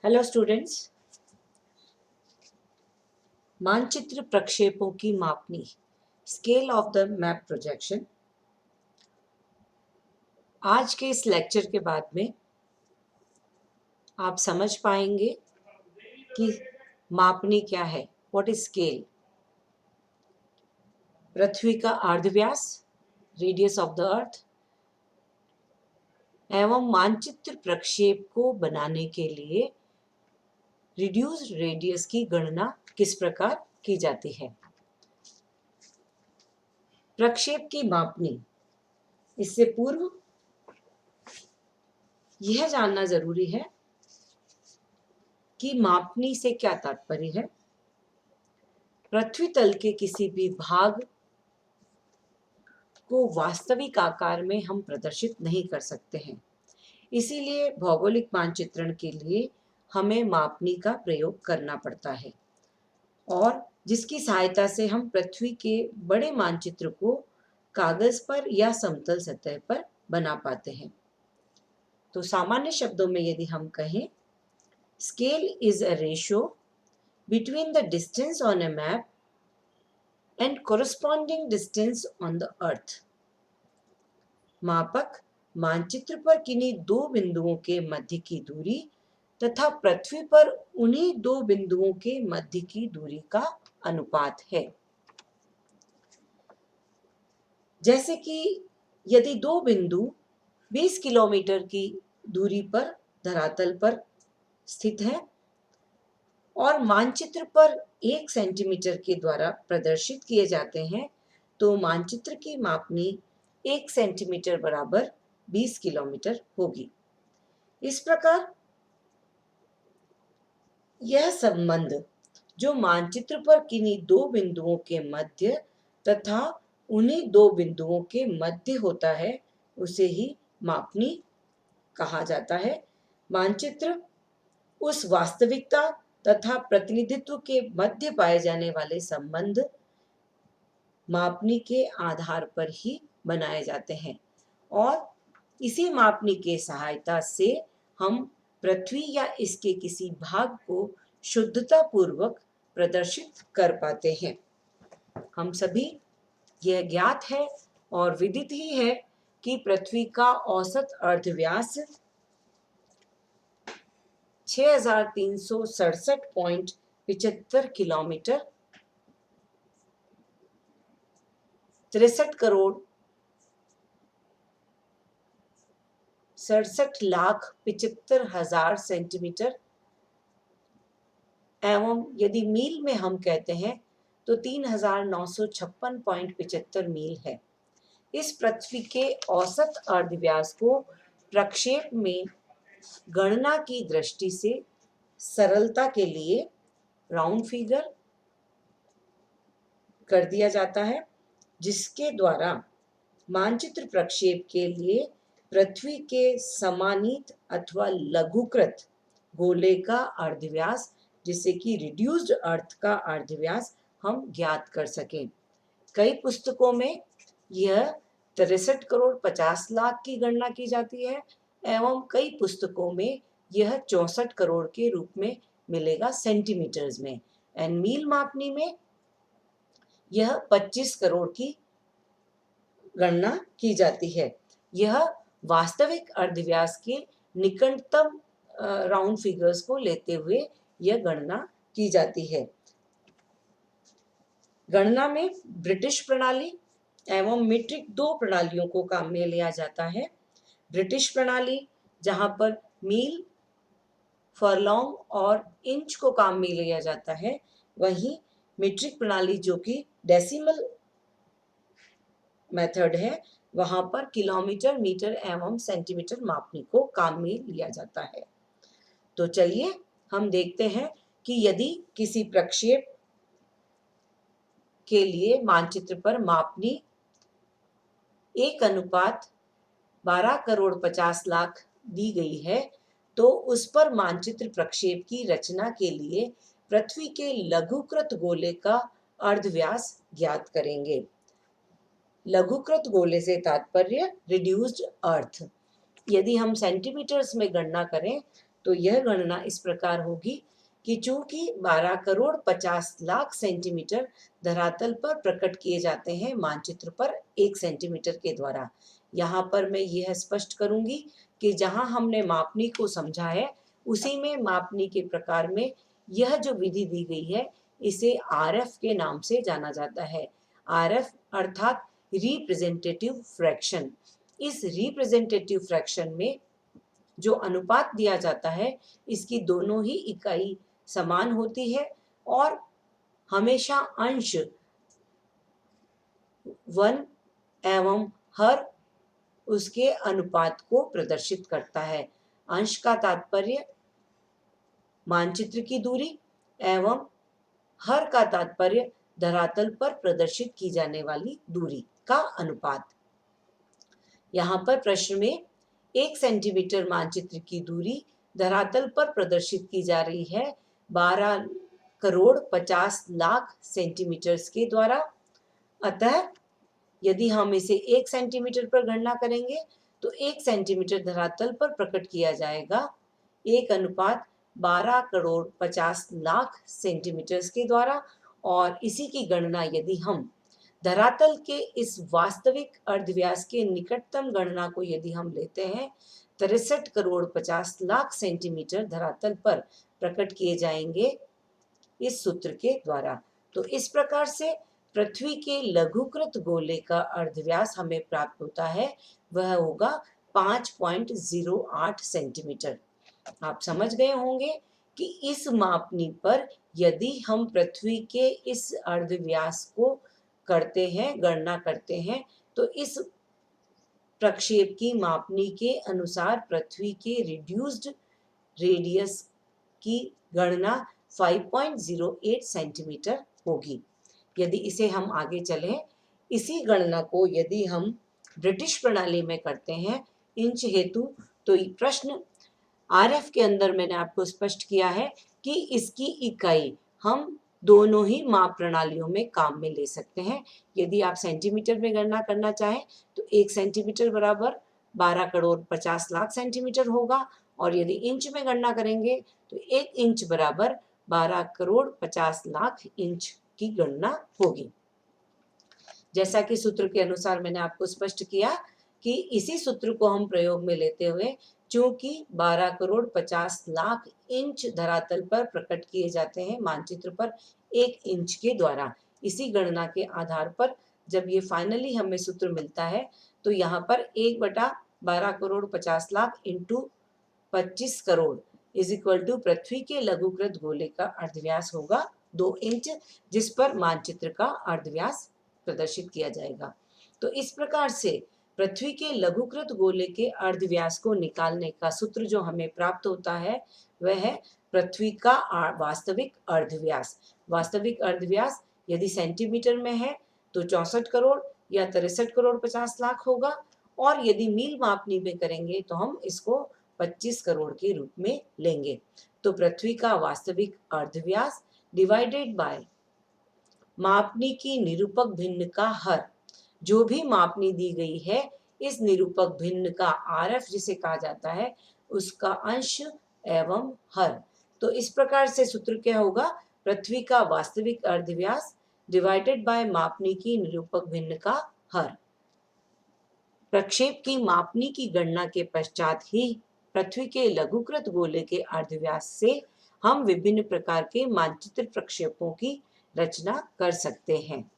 Hello students, मानचित्र प्रक्षेपों की मापनी, scale of the map projection. आज के इस लेक्चर के बाद में आप समझ पाएंगे कि मापनी क्या है। What is scale? पृथ्वी का अर्धव्यास, रेडियस ऑफ द अर्थ, एवं मानचित्र प्रक्षेप को बनाने के लिए रिड्यूस्ड रेडियस की गणना किस प्रकार की जाती है। प्रक्षेप की मापनी, इससे पूर्व यह जानना जरूरी है कि मापनी से क्या तात्पर्य है। पृथ्वी तल के किसी भी भाग को वास्तविक आकार में हम प्रदर्शित नहीं कर सकते हैं, इसीलिए भौगोलिक मानचित्रण के लिए हमें मापनी का प्रयोग करना पड़ता है और जिसकी सहायता से हम पृथ्वी के बड़े मानचित्र को कागज पर या समतल सतह पर बना पाते हैं। तो सामान्य शब्दों में यदि हम कहें, scale is a ratio between the distance on a map and corresponding distance on the earth। मापक मानचित्र पर किन्हीं दो बिंदुओं के मध्य की दूरी तथा पृथ्वी पर उन्हीं दो बिंदुओं के मध्य की दूरी का अनुपात है। जैसे कि यदि दो बिंदु 20 किलोमीटर की दूरी पर धरातल पर स्थित है और मानचित्र पर 1 सेंटीमीटर के द्वारा प्रदर्शित किए जाते हैं, तो मानचित्र की मापनी 1 सेंटीमीटर बराबर 20 किलोमीटर होगी। इस प्रकार यह संबंध जो मानचित्र पर किन्हीं दो बिंदुओं के मध्य तथा उन्हीं दो बिंदुओं के मध्य होता है, उसे ही मापनी कहा जाता है। मानचित्र उस वास्तविकता तथा प्रतिनिधित्व के मध्य पाए जाने वाले संबंध मापनी के आधार पर ही बनाए जाते हैं और इसी मापनी के सहायता से हम पृथ्वी या इसके किसी भाग को शुद्धता पूर्वक प्रदर्शित कर पाते हैं। हम सभी यह ज्ञात है और विदित ही है कि पृथ्वी का औसत अर्धव्यास 6367.75 किलोमीटर 63 करोड़ 67,75,000 सेंटीमीटर एवं यदि मील में हम कहते हैं तो 3,956.75 मील है। इस पृथ्वी के औसत अर्धव्यास को प्रक्षेप में गणना की दृष्टि से सरलता के लिए राउंड फिगर कर दिया जाता है, जिसके द्वारा मानचित्र प्रक्षेप के लिए पृथ्वी के समानीत अथवा लघुकृत गोले का अर्धव्यास, जिसे कि रिड्यूस्ड अर्थ का अर्धव्यास हम ज्ञात कर सकें। कई पुस्तकों में यह 63 करोड़ 50 लाख की गणना की जाती है एवं कई पुस्तकों में यह 64 करोड़ के रूप में मिलेगा सेंटीमीटर्स में। एंड मील मापनी में यह 25 करोड़ की गणना की जाती है। यह वास्तविक अर्धव्यास के निकटतम राउंड फिगर्स को लेते हुए यह गणना की जाती है। गणना में ब्रिटिश प्रणाली एवं मीट्रिक दो प्रणालियों को काम में लिया जाता है। ब्रिटिश प्रणाली जहां पर मील, फरलॉन्ग और इंच को काम में लिया जाता है, वहीं मीट्रिक प्रणाली जो कि डेसिमल मेथड है, वहां पर किलोमीटर, मीटर एवं सेंटीमीटर मापनी को काम में लिया जाता है। तो चलिए हम देखते हैं कि यदि किसी प्रक्षेप के लिए मानचित्र पर मापनी 1:12 करोड़ 50 लाख दी गई है, तो उस पर मानचित्र प्रक्षेप की रचना के लिए पृथ्वी के लघुकृत गोले का अर्धव्यास ज्ञात करेंगे। लघुकृत गोले से तात्पर्य रिड्यूस्ड अर्थ। यदि हम सेंटीमीटर्स में गणना करें तो यह गणना इस प्रकार होगी कि चूंकि 12 करोड़ 50 लाख सेंटीमीटर धरातल पर प्रकट किए जाते हैं मानचित्र पर 1 सेंटीमीटर के द्वारा। यहाँ पर मैं यह स्पष्ट करूंगी कि जहाँ हमने मापनी को समझा है उसी में मापनी के प्रकार में यह जो विधि दी गई है इसे आरएफ के नाम से जाना जाता है। आरएफ अर्थात रिप्रेजेंटेटिव फ्रैक्शन। इस रिप्रेजेंटेटिव फ्रैक्शन में जो अनुपात दिया जाता है इसकी दोनों ही इकाई समान होती है और हमेशा अंश 1 एवं हर उसके अनुपात को प्रदर्शित करता है। अंश का तात्पर्य मानचित्र की दूरी एवं हर का तात्पर्य धरातल पर प्रदर्शित की जाने वाली दूरी का अनुपात। यहाँ पर प्रश्न में 1 सेंटीमीटर मानचित्र की दूरी धरातल पर प्रदर्शित की जा रही है 12 करोड़ 50 लाख सेंटीमीटर के द्वारा। अतः यदि हम इसे 1 सेंटीमीटर पर गणना करेंगे तो 1 सेंटीमीटर धरातल पर प्रकट किया जाएगा 1:12 करोड़ 50 लाख सेंटीमीटर के द्वारा। और इसी की गणना यदि हम धरातल के इस वास्तविक अर्धव्यास के निकटतम गणना को यदि हम लेते हैं 63 करोड़ 50 लाख सेंटीमीटर धरातल पर प्रकट किए जाएंगे इस सूत्र के द्वारा। तो इस प्रकार से पृथ्वी के लघुकृत गोले का अर्धव्यास हमें प्राप्त होता है, वह होगा 5.08 सेंटीमीटर। आप समझ गए होंगे कि इस मापनी पर यदि हम पृथ्वी के इस अर्धव्यास को करते हैं, गणना करते हैं, तो इस प्रक्षेप की मापनी के अनुसार पृथ्वी के रिड्यूस्ड रेडियस की गणना 5.08 सेंटीमीटर होगी। यदि इसे हम आगे चलें, इसी गणना को यदि हम ब्रिटिश प्रणाली में करते हैं इंच हेतु, तो प्रश्न आरएफ के अंदर मैंने आपको स्पष्ट किया है कि इसकी इकाई हम दोनों ही माप प्रणालियों में काम में ले सकते हैं। यदि आप सेंटीमीटर में गणना करना चाहें तो 1 सेंटीमीटर बराबर 12 करोड़ 50 लाख सेंटीमीटर होगा और यदि इंच में गणना करेंगे तो 1 इंच बराबर 12 करोड़ 50 लाख इंच की गणना होगी। जैसा कि सूत्र के अनुसार मैंने आपको स्पष्ट किया कि इसी सूत्र को हम प्रयोग में लेते हुए चूंकि 12 करोड़ 50 लाख इंच धरातल पर प्रकट किए जाते हैं मानचित्र पर 1 इंच के द्वारा, इसी गणना के आधार पर जब ये फाइनली हमें सूत्र मिलता है तो यहाँ पर 1/12 crore 50 lakh into 25 crore is equal to पृथ्वी के लघुकृत गोले का अर्धव्यास होगा 2 इंच, जिस पर मानचित्र का अर्धव्यास प्रदर्शित किया जाएगा। तो इस प्रकार से पृथ्वी के लघुकृत गोले के अर्धव्यास को निकालने का सूत्र जो हमें प्राप्त होता है वह है पृथ्वी का वास्तविक अर्धव्यास। वास्तविक अर्धव्यास यदि सेंटीमीटर में है तो 64 करोड़ या 63 करोड़ 50 लाख होगा और यदि मील मापनी में करेंगे तो हम इसको 25 करोड़ के रूप में लेंगे। तो पृथ्वी का वास्तविक अर्धव्यास डिवाइडेड बाय मापनी की निरूपक भिन्न का हर, जो भी मापनी दी गई है इस निरूपक भिन्न का आरएफ जिसे कहा जाता है उसका अंश एवं हर। तो इस प्रकार से सूत्र क्या होगा, पृथ्वी का वास्तविक अर्धव्यास डिवाइडेड बाय मापनी की निरूपक भिन्न का हर। प्रक्षेप की मापनी की गणना के पश्चात ही पृथ्वी के लघुकृत गोले के अर्धव्यास से हम विभिन्न प्रकार के मानचित्र प्रक्षेपों की रचना कर सकते हैं।